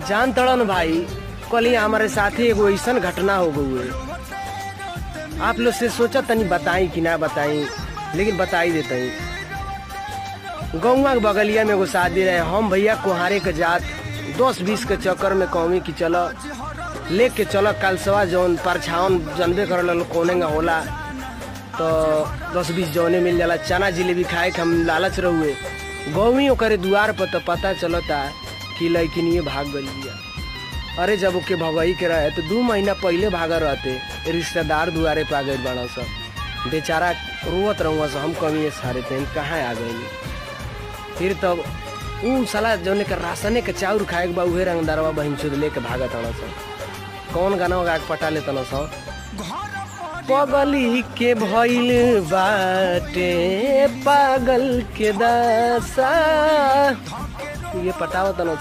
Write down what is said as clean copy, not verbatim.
जान तड़न भाई, कल ही हमारे साथी एगो ऐसा घटना हो गई है। आप लोग से सोचा तनी बताई कि ना बताई, लेकिन बता ही देते हैं। गौवा के बगलिया में एगो शादी रहे, हम भैया कुहारे के जात 10-20 के चक्कर में कौमी की चलो लेके चलो कलसवा जौन परछावन जनबे कर कोने का होला तो 10-20 जौने मिल जाला। चना जिलेबी खाए के हम लालच रहुए गौवी ओकरे द्वार पर, तो पता चलता कि लड़किन भाग गई बिया। अरे जब ओके भगई के रहे तो 2 महीना पहले भागा रहते रिश्तेदार दुआरे पे आ गए बड़ा सब, बेचारा रोवत रहूँ सब। हम कमी सारे थे कहाँ आ गई। फिर तब ऊ साला जौने के राशने के चाउर खाए के बा उहे रंगदारवा बहिन चुद लेके भागत सब। कौन गाना गा के पटा लेता सब। पगली के भइल बाटे पागल के दासा, ये पटावत न